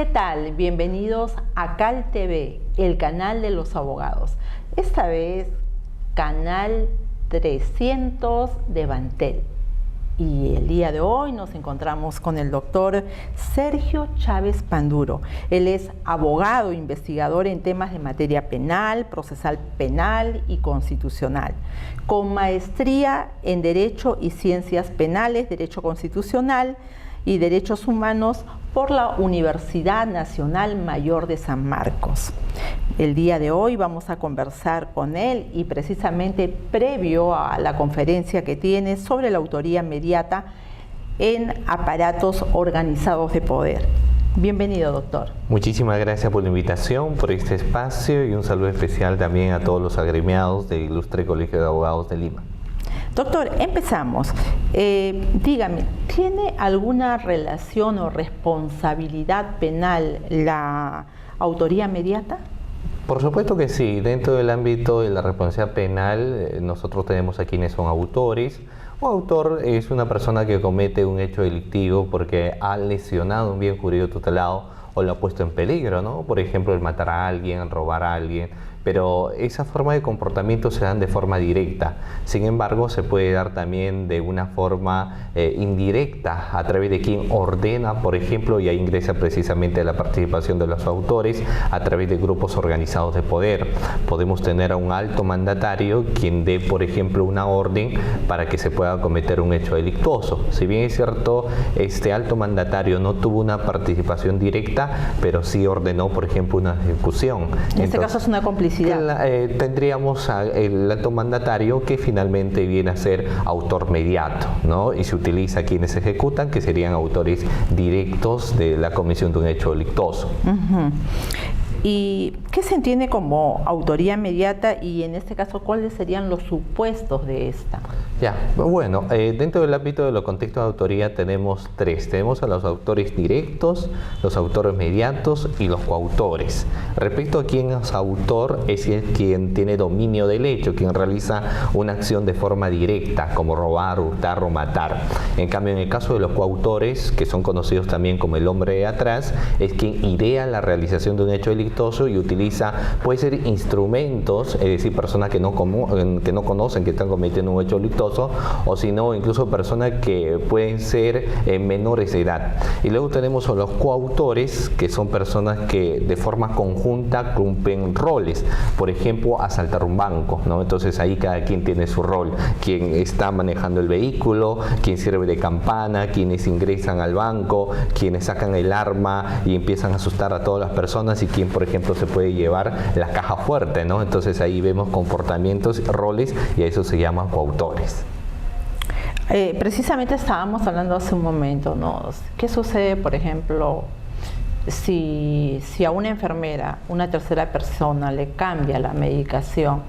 ¿Qué tal? Bienvenidos a Cal TV, el canal de los abogados. Esta vez, canal 300 de Bantel. Y el día de hoy nos encontramos con el doctor Sergio Chávez Panduro. Él es abogado, investigador en temas de materia penal, procesal penal y constitucional, con maestría en Derecho y Ciencias Penales, Derecho Constitucional y Derechos Humanos por la Universidad Nacional Mayor de San Marcos. El día de hoy vamos a conversar con él y precisamente previo a la conferencia que tiene sobre la autoría mediata en aparatos organizados de poder. Bienvenido, doctor. Muchísimas gracias por la invitación, por este espacio y un saludo especial también a todos los agremiados del Ilustre Colegio de Abogados de Lima. Doctor, empezamos. Dígame, ¿tiene alguna relación o responsabilidad penal la autoría mediata? Por supuesto que sí. Dentro del ámbito de la responsabilidad penal, nosotros tenemos a quienes son autores. Un autor es una persona que comete un hecho delictivo porque ha lesionado un bien jurídico tutelado o lo ha puesto en peligro, ¿no? Por ejemplo, el matar a alguien, robar a alguien. Pero esa forma de comportamiento se dan de forma directa. Sin embargo, se puede dar también de una forma indirecta a través de quien ordena, por ejemplo, y ahí ingresa precisamente la participación de los autores a través de grupos organizados de poder. Podemos tener a un alto mandatario quien dé, por ejemplo, una orden para que se pueda cometer un hecho delictuoso. Si bien es cierto, este alto mandatario no tuvo una participación directa, pero sí ordenó, por ejemplo, una ejecución. En este caso es una complicidad. Tendríamos el alto mandatario que finalmente viene a ser autor mediato, ¿no? Y se utiliza a quienes ejecutan, que serían autores directos de la comisión de un hecho delictuoso. ¿Y qué se entiende como autoría mediata y en este caso cuáles serían los supuestos de esta? Ya, bueno, dentro del ámbito de los contextos de autoría tenemos tres. Tenemos a los autores directos, los autores mediatos y los coautores. Respecto a quién es autor, es quien tiene dominio del hecho, quien realiza una acción de forma directa, como robar, hurtar o matar. En cambio, en el caso de los coautores, que son conocidos también como el hombre de atrás, es quien idea la realización de un hecho delictuoso y utiliza, puede ser instrumentos, es decir, personas que no conocen que están cometiendo un hecho delictuoso, o si no, incluso personas que pueden ser menores de edad. Y luego tenemos a los coautores, que son personas que de forma conjunta cumplen roles, por ejemplo, asaltar un banco, ¿no? Entonces ahí cada quien tiene su rol, quien está manejando el vehículo, quien sirve de campana, quienes ingresan al banco, quienes sacan el arma y empiezan a asustar a todas las personas y quien, por ejemplo, se puede llevar la caja fuerte, ¿no? Entonces ahí vemos comportamientos, roles y a eso se llaman coautores. Precisamente estábamos hablando hace un momento, ¿no? ¿Qué sucede, por ejemplo, si a una enfermera, una tercera persona le cambia la medicación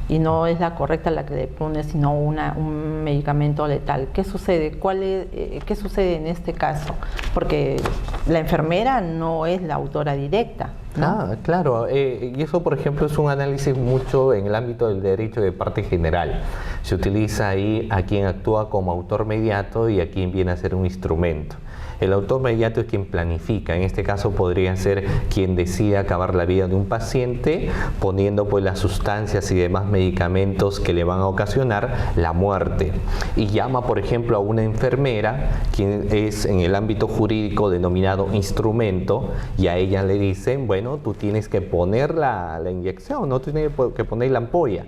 y no es la correcta la que le pone, sino un medicamento letal? ¿Qué sucede? ¿Qué sucede en este caso? Porque la enfermera no es la autora directa, ¿no? Ah, claro. Y eso, por ejemplo, es un análisis mucho en el ámbito del derecho de parte general. Se utiliza ahí a quien actúa como autor mediato y a quien viene a ser un instrumento. El autor mediato es quien planifica. En este caso podría ser quien decide acabar la vida de un paciente poniendo pues las sustancias y demás medicamentos que le van a ocasionar la muerte. Y llama, por ejemplo, a una enfermera, quien es en el ámbito jurídico denominado instrumento, y a ella le dicen, bueno, tú tienes que poner la inyección, no tienes que poner la ampolla.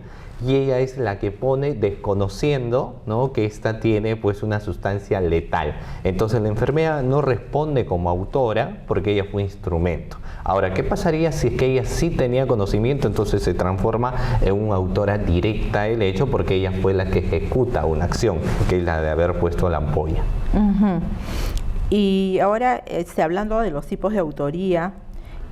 Y ella es la que pone desconociendo, ¿no?, que esta tiene pues una sustancia letal. Entonces la enfermera no responde como autora porque ella fue instrumento. Ahora, ¿qué pasaría si es que ella sí tenía conocimiento? Entonces se transforma en una autora directa del hecho porque ella fue la que ejecuta una acción, que es la de haber puesto la ampolla. Y ahora, hablando de los tipos de autoría,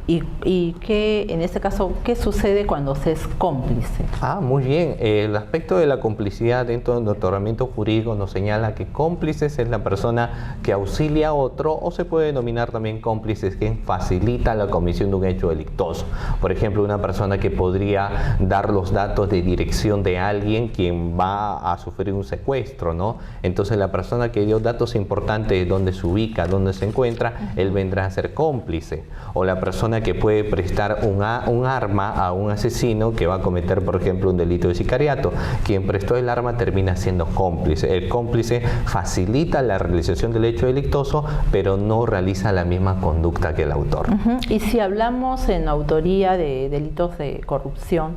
y qué, en este caso, qué sucede cuando se es cómplice? Muy bien. El aspecto de la complicidad dentro del ordenamiento jurídico nos señala que cómplices es la persona que auxilia a otro, o se puede denominar también cómplices quien facilita la comisión de un hecho delictuoso. Por ejemplo, una persona que podría dar los datos de dirección de alguien quien va a sufrir un secuestro, ¿no? Entonces la persona que dio datos importantes de dónde se ubica, dónde se encuentra, él vendrá a ser cómplice. O la persona que puede prestar un arma a un asesino que va a cometer, por ejemplo, un delito de sicariato. Quien prestó el arma termina siendo cómplice. El cómplice facilita la realización del hecho delictuoso, pero no realiza la misma conducta que el autor. Y si hablamos en autoría de delitos de corrupción,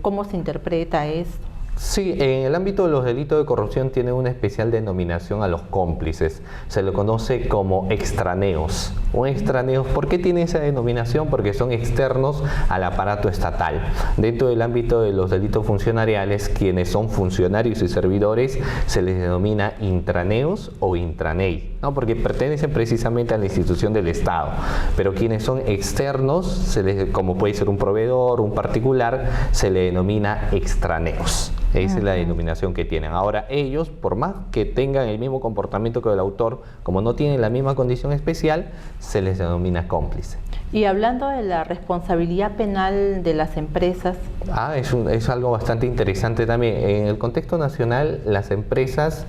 ¿cómo se interpreta esto? Sí, en el ámbito de los delitos de corrupción tiene una especial denominación a los cómplices. Se le conoce como extraneos. Un extraneos, ¿por qué tiene esa denominación? Porque son externos al aparato estatal. Dentro del ámbito de los delitos funcionariales, quienes son funcionarios y servidores, se les denomina intraneos o intranei, ¿no? Porque pertenecen precisamente a la institución del Estado. Pero quienes son externos, como puede ser un proveedor, un particular, se le denomina extraneos. Esa es la denominación que tienen. Ahora, ellos, por más que tengan el mismo comportamiento que el autor, como no tienen la misma condición especial, se les denomina cómplice. Y hablando de la responsabilidad penal de las empresas. Es algo bastante interesante también. En el contexto nacional, las empresas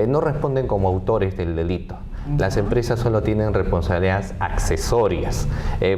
no responden como autores del delito. Las empresas solo tienen responsabilidades accesorias,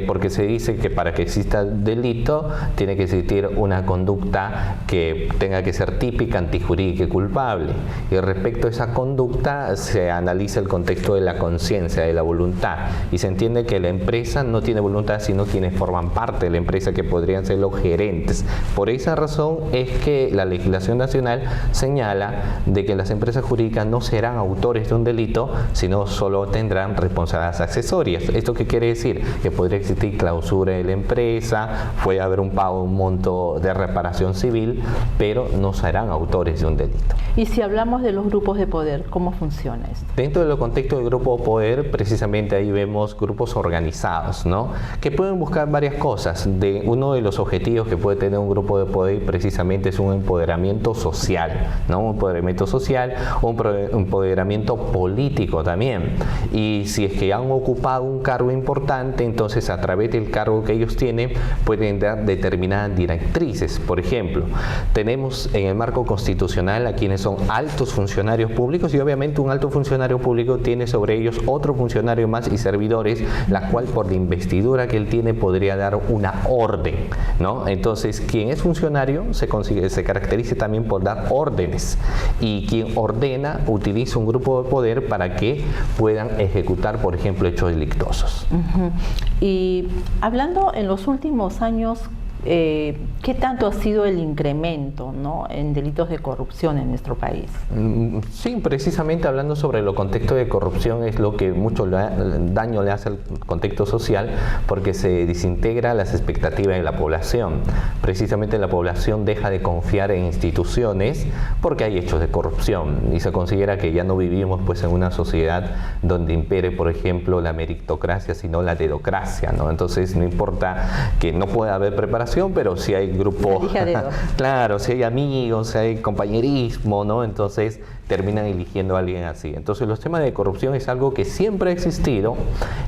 porque se dice que para que exista delito tiene que existir una conducta que tenga que ser típica, antijurídica y culpable. Y respecto a esa conducta se analiza el contexto de la conciencia, de la voluntad, y se entiende que la empresa no tiene voluntad sino quienes forman parte de la empresa, que podrían ser los gerentes. Por esa razón es que la legislación nacional señala de que las empresas jurídicas no serán autores de un delito, sino solo tendrán responsabilidades accesorias. ¿Esto qué quiere decir? Que podría existir clausura de la empresa, puede haber un pago, un monto de reparación civil, pero no serán autores de un delito. Y si hablamos de los grupos de poder, ¿cómo funciona esto? Dentro del contexto del grupo de poder, precisamente ahí vemos grupos organizados, ¿no? Que pueden buscar varias cosas. Uno de los objetivos que puede tener un grupo de poder precisamente es un empoderamiento social, ¿no? Un empoderamiento social, un empoderamiento político también. Y si es que han ocupado un cargo importante, entonces a través del cargo que ellos tienen pueden dar determinadas directrices. Por ejemplo, tenemos en el marco constitucional a quienes son altos funcionarios públicos, y obviamente un alto funcionario público tiene sobre ellos otro funcionario más y servidores, la cual por la investidura que él tiene podría dar una orden, ¿no? Entonces quien es funcionario se caracteriza también por dar órdenes, y quien ordena utiliza un grupo de poder para que puedan ejecutar, por ejemplo, hechos delictuosos. Y hablando en los últimos años, ¿qué tanto ha sido el incremento, ¿no?, en delitos de corrupción en nuestro país? Sí, precisamente hablando sobre el contexto de corrupción es lo que mucho daño le hace al contexto social, porque se desintegra las expectativas de la población. Precisamente la población deja de confiar en instituciones porque hay hechos de corrupción, y se considera que ya no vivimos pues en una sociedad donde impere, por ejemplo, la meritocracia, sino la dedocracia, ¿no? Entonces no importa que no pueda haber preparación, pero si hay grupo, claro, si hay amigos, si hay compañerismo, ¿no? Entonces terminan eligiendo a alguien así. Entonces los temas de corrupción es algo que siempre ha existido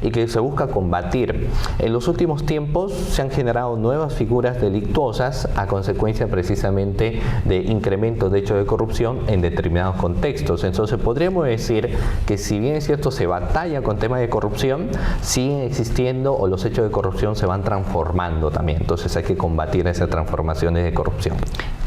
y que se busca combatir. En los últimos tiempos se han generado nuevas figuras delictuosas a consecuencia precisamente de incrementos de hechos de corrupción en determinados contextos. Entonces podríamos decir que si bien es cierto se batalla con temas de corrupción, siguen existiendo, o los hechos de corrupción se van transformando también. Entonces hay que combatir esas transformaciones de corrupción.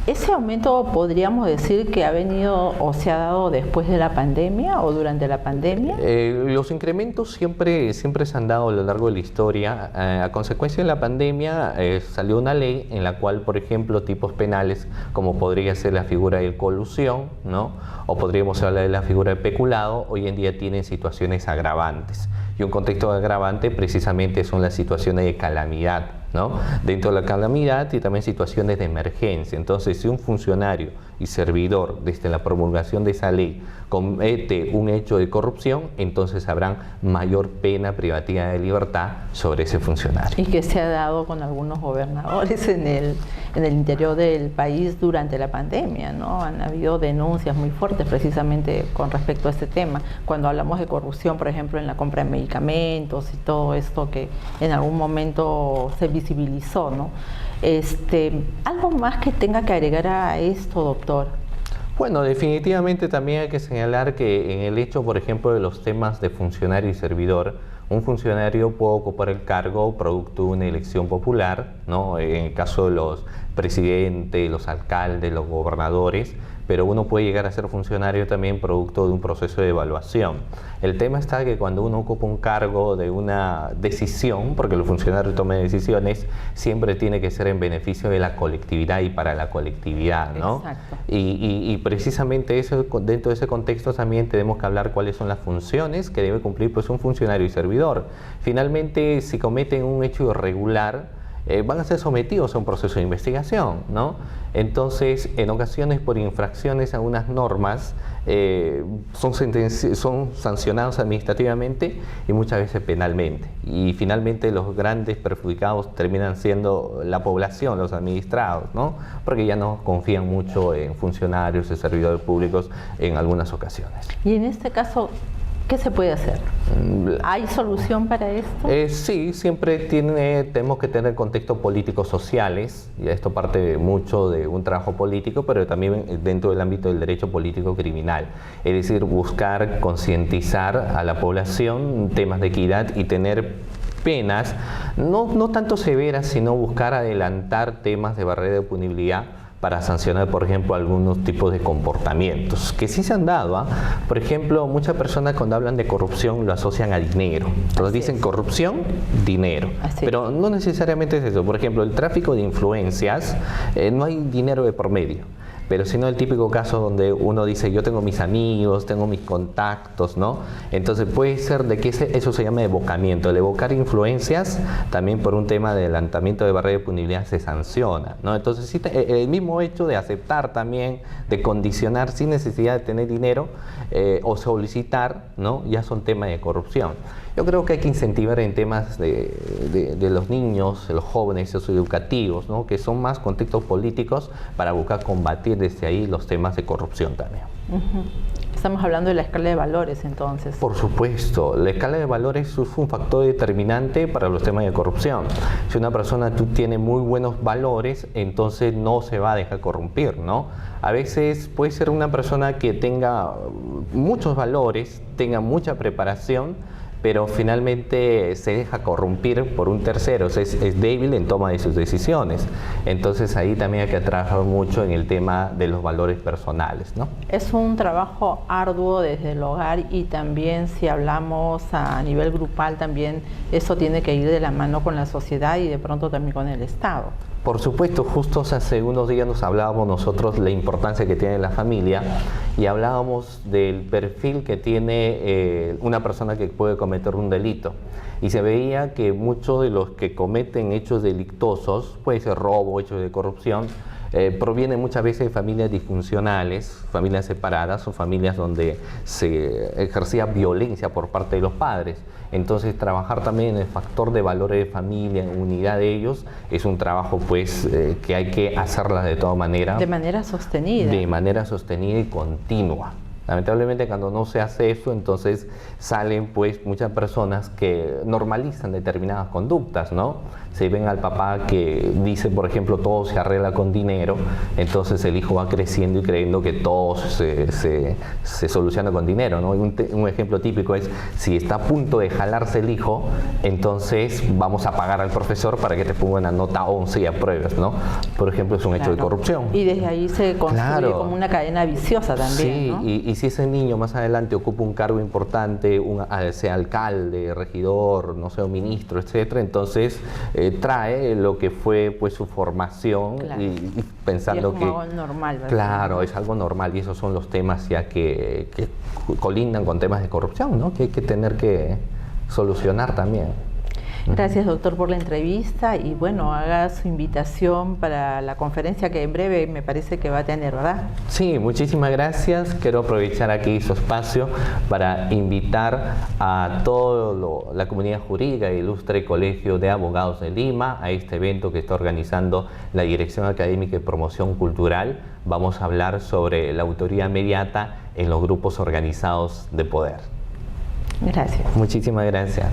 ¿Ese aumento podríamos decir que ha venido o se ha dado después de la pandemia o durante la pandemia? Los incrementos siempre se han dado a lo largo de la historia. A consecuencia de la pandemia salió una ley en la cual, por ejemplo, tipos penales como podría ser la figura de colusión, ¿no?, o podríamos hablar de la figura de peculado, hoy en día tienen situaciones agravantes. Y un contexto agravante precisamente son las situaciones de calamidad, ¿no? Dentro de la calamidad y también situaciones de emergencia. Entonces, si un funcionario y servidor desde la promulgación de esa ley comete un hecho de corrupción, entonces habrán mayor pena privativa de libertad sobre ese funcionario. Y que se ha dado con algunos gobernadores en el interior del país durante la pandemia, ¿no? Han habido denuncias muy fuertes precisamente con respecto a este tema. Cuando hablamos de corrupción, por ejemplo, en la compra de medicamentos y todo esto que en algún momento se visibilizó, ¿no? ¿Algo más que tenga que agregar a esto, doctor? Bueno, definitivamente también hay que señalar que en el hecho, por ejemplo, de los temas de funcionario y servidor, un funcionario puede ocupar el cargo producto de una elección popular, ¿no? En el caso de los presidentes, los alcaldes, los gobernadores, pero uno puede llegar a ser funcionario también producto de un proceso de evaluación. El tema está que cuando uno ocupa un cargo de una decisión, porque el funcionario toma decisiones, siempre tiene que ser en beneficio de la colectividad y para la colectividad, ¿no? Exacto. Y precisamente eso, dentro de ese contexto también tenemos que hablar cuáles son las funciones que debe cumplir pues un funcionario y servidor. Finalmente, si cometen un hecho irregular, van a ser sometidos a un proceso de investigación, ¿no? Entonces, en ocasiones por infracciones a unas normas son sancionados administrativamente y muchas veces penalmente. Y finalmente los grandes perjudicados terminan siendo la población, los administrados, ¿no? Porque ya no confían mucho en funcionarios y servidores públicos en algunas ocasiones. Y en este caso, ¿qué se puede hacer? ¿Hay solución para esto? Sí, siempre tenemos que tener contextos políticos sociales, y esto parte mucho de un trabajo político, pero también dentro del ámbito del derecho político criminal. Es decir, buscar concientizar a la población temas de equidad y tener penas, no tanto severas, sino buscar adelantar temas de barrera de punibilidad para sancionar, por ejemplo, algunos tipos de comportamientos que sí se han dado. Por ejemplo, muchas personas cuando hablan de corrupción lo asocian a dinero. Entonces dicen corrupción, dinero. Pero no necesariamente es eso. Por ejemplo, el tráfico de influencias, no hay dinero de por medio. Pero sino el típico caso donde uno dice, yo tengo mis amigos, tengo mis contactos, ¿no? Entonces puede ser de que eso se llama evocamiento. El evocar influencias, también por un tema de adelantamiento de barrera de punibilidad, se sanciona, ¿no? Entonces sí, el mismo hecho de aceptar también, de condicionar sin necesidad de tener dinero o solicitar, ¿no? Ya son temas de corrupción. Yo creo que hay que incentivar en temas de los niños, de los jóvenes socioeducativos, ¿no? Que son más contextos políticos para buscar combatir desde ahí los temas de corrupción también. Estamos hablando de la escala de valores, entonces. Por supuesto, la escala de valores es un factor determinante para los temas de corrupción. Si una persona tiene muy buenos valores, entonces no se va a dejar corrompir, ¿no? A veces puede ser una persona que tenga muchos valores, tenga mucha preparación, pero finalmente se deja corrompir por un tercero, o sea, es débil en toma de sus decisiones. Entonces ahí también hay que trabajar mucho en el tema de los valores personales, ¿no? Es un trabajo arduo desde el hogar y también si hablamos a nivel grupal también eso tiene que ir de la mano con la sociedad y de pronto también con el Estado. Por supuesto, justo hace unos días nos hablábamos nosotros la importancia que tiene la familia y hablábamos del perfil que tiene una persona que puede cometer un delito. Y se veía que muchos de los que cometen hechos delictuosos, puede ser robo, hechos de corrupción, provienen muchas veces de familias disfuncionales, familias separadas o familias donde se ejercía violencia por parte de los padres. Entonces trabajar también en el factor de valores de familia, en unidad de ellos, es un trabajo pues que hay que hacerla de toda manera. De manera sostenida. De manera sostenida y continua. Lamentablemente cuando no se hace eso, entonces salen pues muchas personas que normalizan determinadas conductas, ¿no? Se ven al papá que dice, por ejemplo, todo se arregla con dinero, entonces el hijo va creciendo y creyendo que todo se soluciona con dinero, ¿no? Un ejemplo típico es, si está a punto de jalarse el hijo, entonces vamos a pagar al profesor para que te ponga una nota 11 y apruebes, ¿no? Por ejemplo, es un hecho de corrupción. Y desde ahí se construye como una cadena viciosa también, sí, ¿no? Y si ese niño más adelante ocupa un cargo importante, sea alcalde, regidor, no sé, un ministro, etcétera, entonces trae lo que fue pues su formación, claro. y pensando y es como algo normal, ¿verdad? Claro, es algo normal y esos son los temas ya que colindan con temas de corrupción, ¿no? Que hay que tener que solucionar también. Gracias, doctor, por la entrevista y bueno, haga su invitación para la conferencia que en breve me parece que va a tener, ¿verdad? Sí, muchísimas gracias. Quiero aprovechar aquí su espacio para invitar a toda la comunidad jurídica del Ilustre Colegio de Abogados de Lima a este evento que está organizando la Dirección Académica y Promoción Cultural. Vamos a hablar sobre la autoría mediata en los grupos organizados de poder. Gracias. Muchísimas gracias.